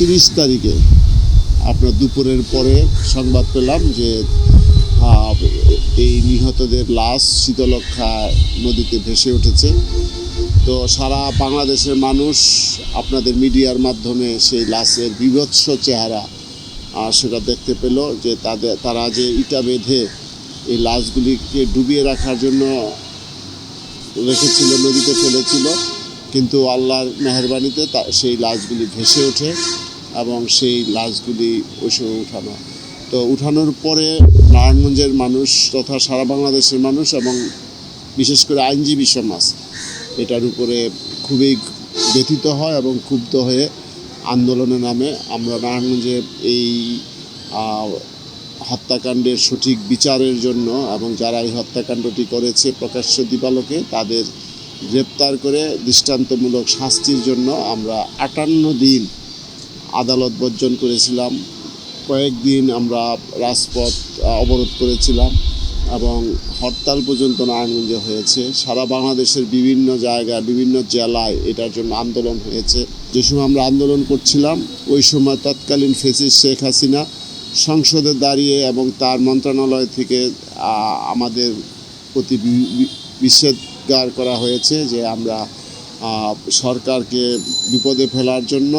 30 তারিখে আপনার দুপুরের পরে সংবাদ পেলাম যে এই নিহতদের লাশ শীতলক্ষ্যা নদীতে ভেসে উঠেছে। তো সারা বাংলাদেশের মানুষ আপনাদের মিডিয়ার মাধ্যমে সেই লাশের বীভৎস চেহারা সেটা দেখতে পেল, যে তারা যে ইটা বেঁধে এই লাশগুলিকে ডুবিয়ে রাখার জন্য রেখেছিল, নদীতে ফেলেছিল, কিন্তু আল্লাহর মেহেরবানিতে সেই লাশগুলি ভেসে ওঠে এবং সেই লাশগুলি ওই সময় উঠানো। তো উঠানোর পরে নারায়ণগঞ্জের মানুষ তথা সারা বাংলাদেশের মানুষ এবং বিশেষ করে আইনজীবী সমাজ এটার উপরে খুবই ব্যথিত হয় এবং ক্ষুব্ধ হয়ে আন্দোলনে নামে। আমরা নারায়ণগঞ্জে এই হত্যাকাণ্ডের সঠিক বিচারের জন্য এবং যারা এই হত্যাকাণ্ডটি করেছে প্রকাশ্য দিবালোকে তাদের গ্রেপ্তার করে দৃষ্টান্তমূলক শাস্তির জন্য আমরা 58 দিন আদালত বর্জন করেছিলাম। কয়েকদিন আমরা রাজপথ অবরোধ করেছিলাম এবং হরতাল পর্যন্ত নারায়ণগঞ্জে হয়েছে। সারা বাংলাদেশের বিভিন্ন জায়গায় বিভিন্ন জেলায় এটার জন্য আন্দোলন হয়েছে। যে সময় আমরা আন্দোলন করছিলাম ওই সময় তৎকালীন ফ্যাসিস্ট শেখ হাসিনা সংসদে দাঁড়িয়ে এবং তার মন্ত্রণালয় থেকে আমাদের প্রতি নিষেধাজ্ঞা করা হয়েছে যে আমরা সরকারকে বিপদে ফেলার জন্য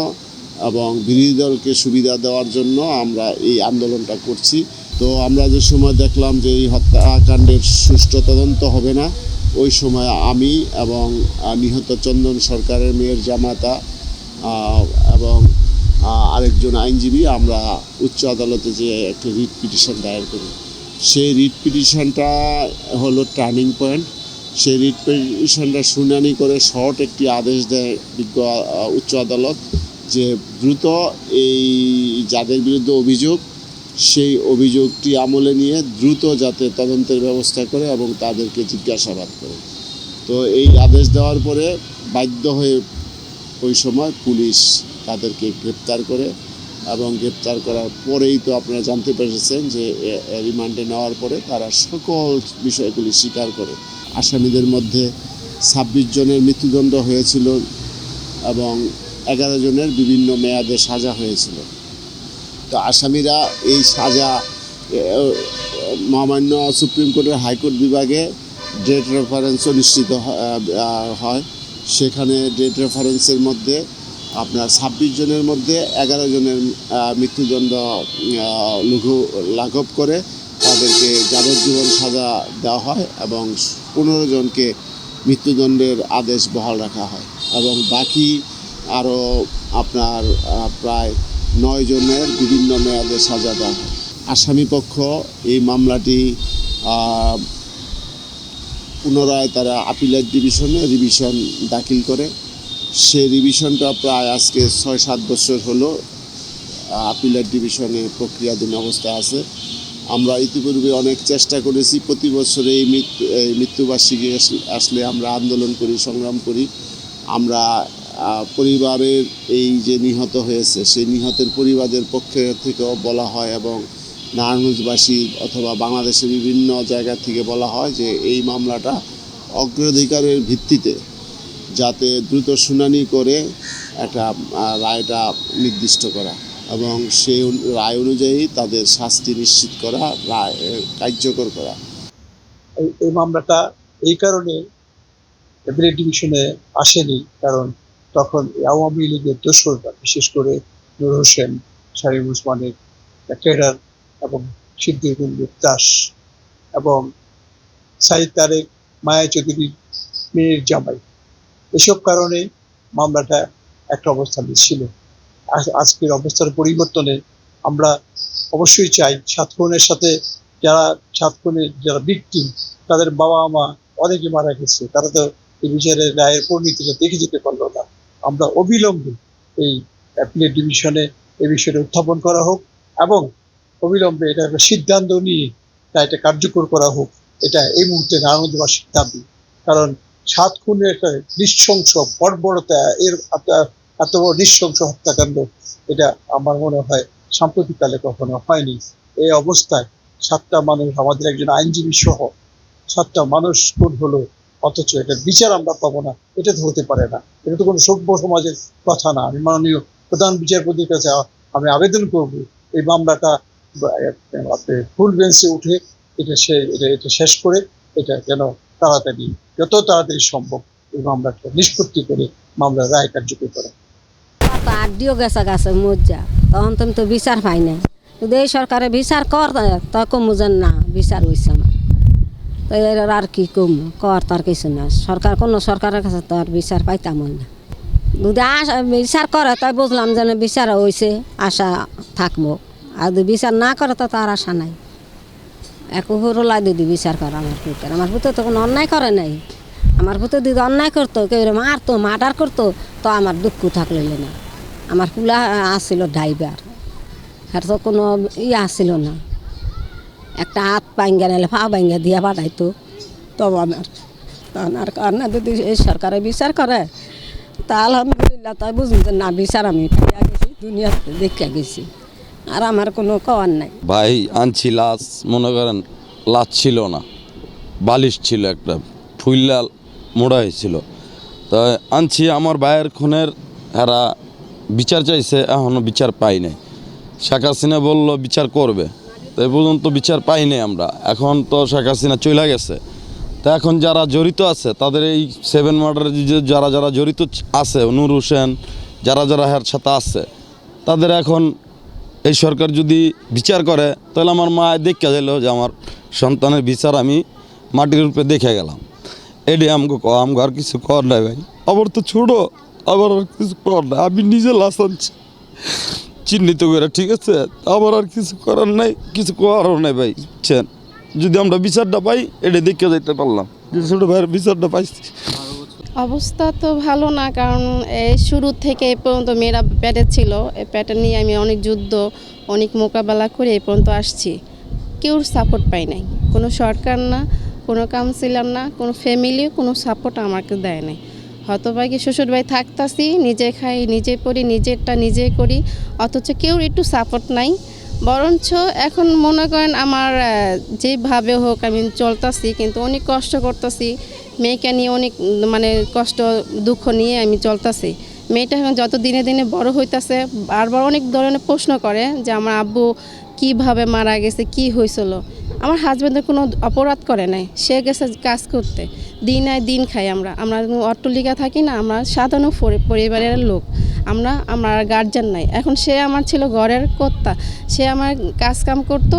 এবং বিরোধী দলকে সুবিধা দেওয়ার জন্য আমরা এই আন্দোলনটা করছি। তো আমরা যে সময় দেখলাম যে এই হত্যাকাণ্ডের সুষ্ঠু তদন্ত হবে না, ওই সময় আমি এবং নিহত চন্দন সরকারের মেয়ের জামাতা এবং আরেকজন আইনজীবী আমরা উচ্চ আদালতে যে একটা রিট পিটিশন দায়ের করি। সেই রিট পিটিশনটা হলো টার্নিং পয়েন্ট। সেই রিট পিটিশনটা শুনানি করে শর্ট একটি আদেশ দেয় বিজ্ঞ উচ্চ আদালত যে দ্রুত এই যাদের বিরুদ্ধে অভিযোগ সেই অভিযোগটি আমলে নিয়ে দ্রুত যাতে তদন্তের ব্যবস্থা করে এবং তাদেরকে জিজ্ঞাসাবাদ করে। তো এই আদেশ দেওয়ার পরে বাধ্য হয়ে ওই সময় পুলিশ তাদেরকে গ্রেপ্তার করে এবং গ্রেপ্তার করার পরেই তো আপনারা জানতে পেরেছেন যে রিমান্ডে নেওয়ার পরে তারা সকল বিষয়গুলি স্বীকার করে। আসামিদের মধ্যে 26 জনের মৃত্যুদণ্ড হয়েছিল এবং 11 জনের বিভিন্ন মেয়াদে সাজা হয়েছিল। তো আসামিরা এই সাজা মহামান্য সুপ্রিম কোর্টের হাইকোর্ট বিভাগে ডেট রেফারেন্স অনুষ্ঠিত হয়। সেখানে ডেট রেফারেন্সের মধ্যে আপনার 26 জনের মধ্যে 11 জনের মৃত্যুদণ্ড লাঘব করে তাদেরকে যাবজ্জীবন সাজা দেওয়া হয় এবং 15 জনকে মৃত্যুদণ্ডের আদেশ বহাল রাখা হয় এবং বাকি আরও আপনার প্রায় 9 জনের বিভিন্ন মেয়াদে সাজা দেওয়া হয়। আসামিপক্ষ এই মামলাটি পুনরায় তারা আপিলেট ডিভিশনে রিভিশন দাখিল করে। সেই রিভিশনটা প্রায় আজকে 6-7 বছর হলো আপিলেট ডিভিশনে প্রক্রিয়াধীন অবস্থায় আছে। আমরা ইতিপূর্বে অনেক চেষ্টা করেছি, প্রতি বছর এই মৃত্যুবার্ষিকী আসলে আমরা আন্দোলন করি, সংগ্রাম করি। আমরা পরিবারের এই যে নিহত হয়েছে সেই নিহতের পরিবারের পক্ষে থেকেও বলা হয় এবং নারায়ণগঞ্জবাসী অথবা বাংলাদেশের বিভিন্ন জায়গা থেকে বলা হয় যে এই মামলাটা অগ্রাধিকারের ভিত্তিতে যাতে দ্রুত শুনানি করে একটা রায়টা নির্দিষ্ট করা এবং সেই রায় অনুযায়ী তাদের শাস্তি নিশ্চিত করা, রায় কার্যকর করা। এই মামলাটা এই কারণে অ্যাপিলেট ডিভিশনে আসেনি কারণ তখন আওয়ামী লীগের দোসররা, বিশেষ করে নূর হোসেন, শারীম ওসমানের ক্যাডার এবং সিদ্দিকুল দাস এবং সাইদ তারেক, মায়া চৌধুরীর মেয়ের জামাই, এসব কারণে মামলাটা একটা অবস্থানে ছিল। আজকের অবস্থার পরিবর্তনে আমরা অবশ্যই চাই 7 খুনের সাথে যারা ভিকটিম তাদের বাবা মা অনেকে মারা গেছে, তারা তো এই বিচারের রায়ের পরিণতিটা দেখে যেতে পারলো না। আমরা অবিলম্বে এই অ্যাপিলেট ডিভিশনে এই বিষয়টা উত্থাপন করা হোক এবং অবিলম্বে এটা একটা সিদ্ধান্ত নিয়ে এটা কার্যকর করা হোক। এটা এই মুহূর্তে নারায়ণগঞ্জবাসীর দাবি। কারণ 7 খুনের একটা নৃশংস বর্বরতা, এর এত বড় নৃশংস হত্যাকাণ্ড এটা আমার মনে হয় সাম্প্রতিককালে কখনো হয়নি। এই অবস্থায় 7টা মানুষ, আমাদের একজন আইনজীবী সহ 7টা মানুষ খুন হলো, অথচ এটা বিচার আমরা পাবো না, এটা তো হতে পারে না। এটা তো কোনো সভ্য সমাজের কথা না। আমি মাননীয় প্রধান বিচারপতির কাছে আমি আবেদন করব এই মামলাটা আপনি ফুল বেঞ্চে উঠে এটা শেষ করে এটা যেন যত তাড়াতাড়ি সম্ভব এই মামলাটা নিষ্পত্তি করে মামলার রায় কার্যকর করা। তো আড্ডিও গেছে গাছে মজ্জা, তখন তুমি তো বিচার পাই নাই। যদি এই সরকারে বিচার কর তা কমুজন না বিচার হয়েছে আমার, তো এর আর কি কম কর তার কিছু না। কোনো সরকারের কাছে তো আর বিচার পাইতাম না। যদি বিচার করে তাই বুঝলাম যেন বিচার হয়েছে, আশা থাকবো। আর যদি বিচার না করে তো তার আশা নাই। এক লাই দিদি বিচার করে আমার পুত্র তো কোনো অন্যায় করে নাই। আমার পুত্র দিদি অন্যায় করতো, কেউ মারতো মার্ডার করতো, তো আমার দুঃখ থাকলে না। আমার কুলা আসছিল ড্রাইভার, আর তো কোনো আসছিল না। একটা হাত ভাঙ্গা নাহলে পা ভাঙ্গা দিয়া পাঠাইতো। তবে আমার কারণে যদি এই সরকারে বিচার করে তা আলহামদুলিল্লাহ, তাই বুঝুন যে না বিচার আমি পাইয়া গেছি, দুনিয়াতে দেখে গেছি, আর আমার কোনো কওয়ার নাই। ভাই আনছি লাশ, মনে করেন লাশ ছিল না, বালিশ ছিল, একটা ফুইল্লা মোড়া হয়েছিল। তো আনছি আমার ভাইয়ের খুনের, এরা বিচার চাইছে, এখনও বিচার পাই নাই। শেখ হাসিনা বললো বিচার করবে, তো এ পর্যন্ত বিচার পাই নাই আমরা। এখন তো শেখ হাসিনা চলে গেছে, তো এখন যারা জড়িত আছে তাদের এই 7 মার্ডারে যারা যারা জড়িত আছে, নূর হোসেন যারা যারা এর সাথে আছে, তাদের এখন এই সরকার যদি বিচার করে তাহলে আমার মা দেখে দিল যে আমার সন্তানের বিচার আমি মাটির রূপে দেখে গেলাম। এটি আমাকে আর কিছু কর নাই ভাই। আবার তো ছোটো, আবার আর কিছু কর নাই। আমি নিজে লাশ আনছি চিহ্নিত করে, ঠিক আছে? আবার আর কিছু করার নাই, কিছু করার নাই ভাই, বুঝছেন? যদি আমরা বিচারটা পাই এটা দেখে যাইতে পারলাম যে ছোটো ভাইয়ের বিচারটা পাইছি। অবস্থা তো ভালো না, কারণ এই শুরু থেকে এই পর্যন্ত মেয়েরা পেটে ছিল। এই পেটে নিয়ে আমি অনেক যুদ্ধ, অনেক মোকাবেলা করে এই পর্যন্ত আসছি। কেউ সাপোর্ট পাই নাই, কোনো সরকার না, কোনো কাউন্সিলর না, কোনো ফ্যামিলি কোনো সাপোর্ট আমাকে দেয় নাই। হতভাগী শ্বশুরবাড়ি থাকতাছি, নিজে খাই, নিজে পড়ি, নিজেরটা নিজে করি, অথচ কেউ একটু সাপোর্ট নাই। বরঞ্চ এখন মনে করেন আমার যেভাবে হোক আমি চলতাছি, কিন্তু অনেক কষ্ট করতেছি। মেয়েকে নিয়ে অনেক মানে কষ্ট দুঃখ নিয়ে আমি চলতেছি। মেয়েটা এখন যত দিনে দিনে বড় হইতাছে, বারবার অনেক ধরনের প্রশ্ন করে যে আমার আব্বু কিভাবে মারা গেছে, কি হয়েছিল। আমার হাজব্যান্ডের কোনো অপরাধ করে নাই, সে গেছে কাজ করতে, দিন আয় দিন খাই। আমরা অট্টালিকা থাকি না, আমরা সাধারণ পরিবারের লোক, আমার গার্জিয়ান নাই। এখন সে আমার ছিল ঘরের কর্তা, সে আমার কাজ কাম করতো,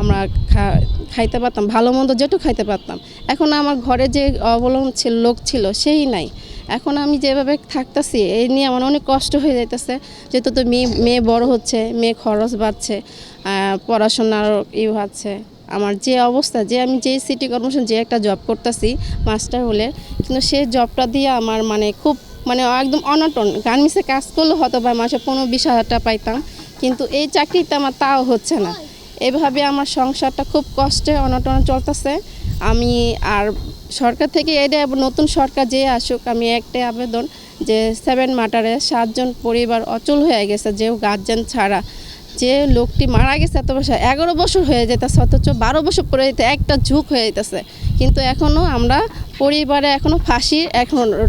আমরা খাইতে পারতাম, ভালো মন্দ যেটুকু খাইতে পারতাম। এখন আমার ঘরে যে অবলম্বন লোক ছিল সেই নাই। এখন আমি যেভাবে থাকতেছি এই নিয়ে আমার অনেক কষ্ট হয়ে যাইতেছে। যেহেতু তো মেয়ে বড় হচ্ছে, মেয়ে খরচ বাড়ছে, পড়াশোনার হচ্ছে। আমার যে অবস্থা, যে আমি যে সিটি কর্পোরেশন যে একটা জব করতেছি মাস্টার হলে, কিন্তু সেই জবটা দিয়ে আমার খুব একদম অনটন। গার্মেন্টসে কাজ করলে হয়তো বা মাসে 15-20 হাজার টাকা পাইতাম, কিন্তু এই চাকরিতে আমার তাও হচ্ছে না। এভাবে আমার সংসারটা খুব কষ্টে অনটনে চলতেছে। আমি আর সরকার থেকে এটা নতুন সরকার যে আসুক, আমি একটাই আবেদন যে 7 মার্ডারে 7 জন পরিবার অচল হয়ে গেছে, যে গার্জিয়ান ছাড়া। যে লোকটি মারা গেছে এত বছর, 11 বছর হয়ে যেতেছে, অথচ 12 বছর পরে যেতে একটা ঝুঁক হয়ে যেতেছে। কিন্তু এখনও আমরা পরিবারে ফাঁসির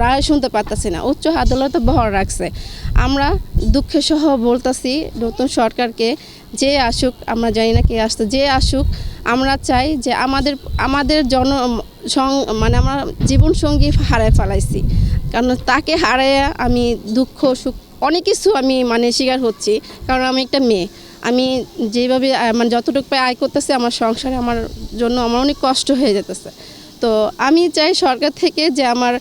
রায় শুনতে পারতেছি না। উচ্চ আদালতে বহাল রাখছে। আমরা দুঃখের সহ বলতেছি নতুন সরকারকে, যে আসুক, আমরা জানি না কে আসতো, যে আসুক, আমরা চাই যে আমাদের আমরা জীবনসঙ্গী হারায় ফেলাইছি। কারণ তাকে হারাইয়া আমি দুঃখ সুখ অনেক কিছু আমি শিকার হচ্ছি। কারণ আমি একটা মেয়ে, আমি যেভাবে যতটুকু পাই আয় করতেছি আমার সংসারে, আমার জন্য আমার অনেক কষ্ট হয়ে যেতেছে। তো আমি চাই সরকার থেকে যে আমার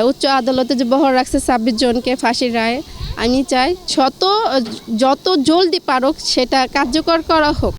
উচ্চ আদালতে যে বহাল রাখছে 26 জনকে ফাঁসির রায়, আমি চাই যত জলদি পারুক সেটা কার্যকর করা হোক।